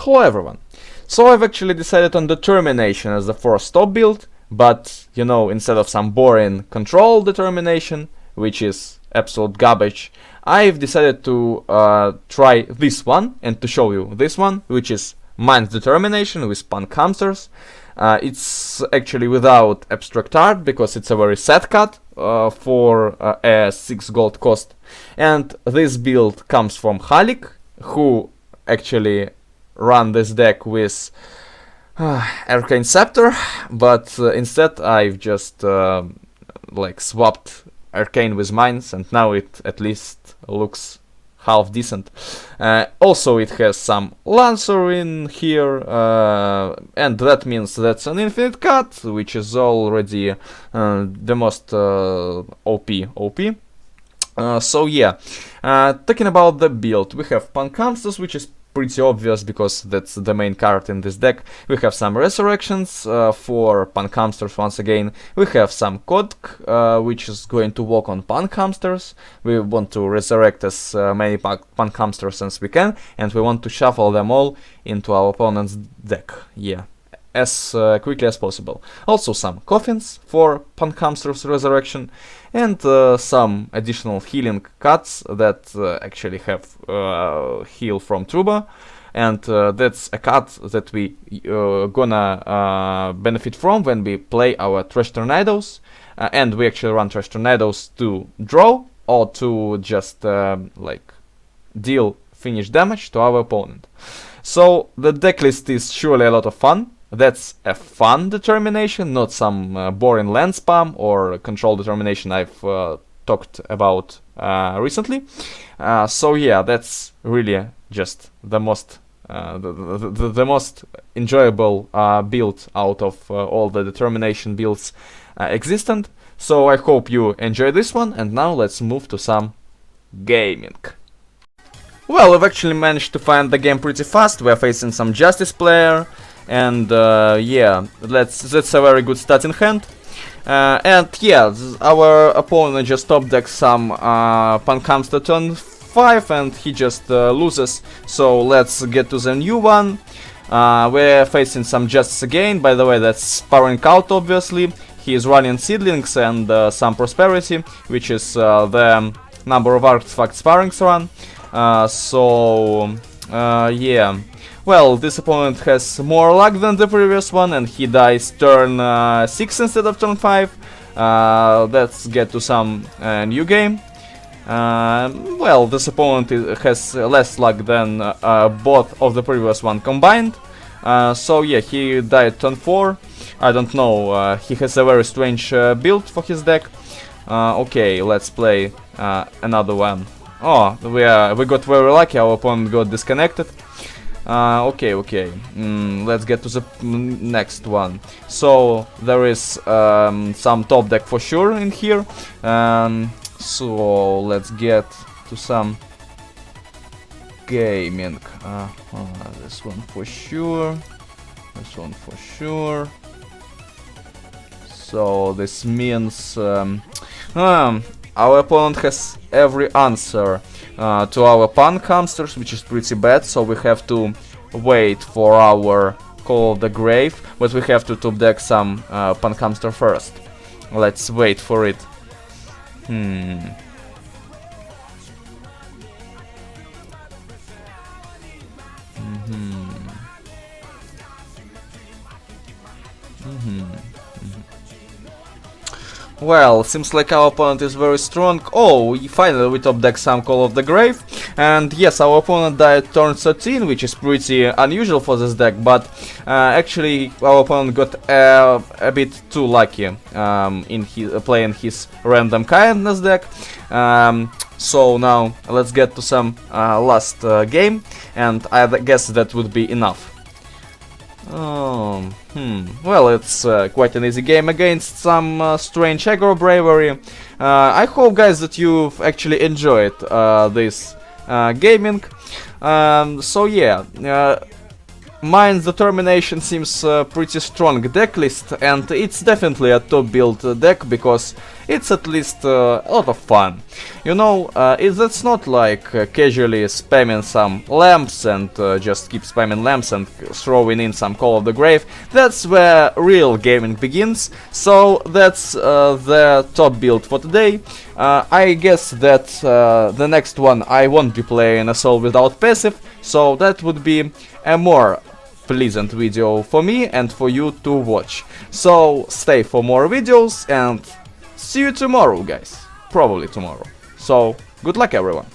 Hello everyone! So I've actually decided on determination as the first top build, but you know, instead of some boring control determination, which is absolute garbage, I've decided to try this one and to show you this one, which is mines determination with punk hamsters. It's actually without abstract art because it's a very sad cut for a 6 gold cost, and this build comes from Halik, who actually run this deck with Arcane Scepter, but instead I've just like swapped Arcane with mines, and now it at least looks half decent. Also it has some Lancer in here, and that means that's an infinite cut, which is already the most OP. So yeah, talking about the build, we have Punk Hamsters, which is pretty obvious because that's the main card in this deck. We have some Resurrections for Punk Hamsters once again. We have some Kodk, which is going to work on Punk Hamsters. We want to resurrect as many Punk Hamsters as we can, and we want to shuffle them all into our opponent's deck. Yeah, as quickly as possible. Also some Coffins for Punk Hamsters Resurrection, and some additional healing cuts that actually have heal from Truba, and that's a cut that we gonna benefit from when we play our Trash Tornadoes, and we actually run Trash Tornadoes to draw or to just like deal finish damage to our opponent. So the deck list is surely a lot of fun. That's a fun determination, not some boring land spam or control determination I've talked about recently. So yeah, that's really just the most the most enjoyable build out of all the determination builds existent. So I hope you enjoy this one, and now let's move to some gaming. Well, we've actually managed to find the game pretty fast. We're facing some Justice player, and yeah, that's a very good starting hand. And yeah, our opponent just top decks some Punk Hamster turn 5, and he just loses. So let's get to the new one. We're facing some Justice again. By the way, that's sparring out, obviously. He is running Seedlings and some Prosperity, which is the number of artifacts sparrings run. Yeah. Well, this opponent has more luck than the previous one, and he dies turn 6 instead of turn 5. Let's get to some new game. Well, this opponent has less luck than both of the previous one combined. So yeah, he died turn 4. I don't know, he has a very strange build for his deck. Okay, let's play another one. Oh, we got very lucky, our opponent got disconnected. Okay, let's get to the next one. So there is some top deck for sure in here. So let's get to some gaming. This one for sure. This one for sure. So this means our opponent has every answer to our Punk Hamsters, which is pretty bad, so we have to wait for our Call of the Grave, but we have to top deck some Punk Hamster first. Let's wait for it. Well, seems like our opponent is very strong. Oh, finally we top deck some Call of the Grave. And yes, our opponent died turn 13, which is pretty unusual for this deck, but actually our opponent got a bit too lucky in his, playing his Random Kindness deck. So now let's get to some last game, and I guess that would be enough. Well, it's quite an easy game against some strange aggro bravery. I hope, guys, that you've actually enjoyed this gaming. So yeah, Mine's determination seems pretty strong deck list, and it's definitely a top build deck because it's at least a lot of fun. You know, that's not like casually spamming some lamps and just keep spamming lamps and throwing in some Call of the Grave. That's where real gaming begins. So that's the top build for today. I guess that the next one I won't be playing Assault without passive, so that would be a more pleasant video for me and for you to watch. So stay for more videos and see you tomorrow, guys. Probably tomorrow. So good luck, everyone.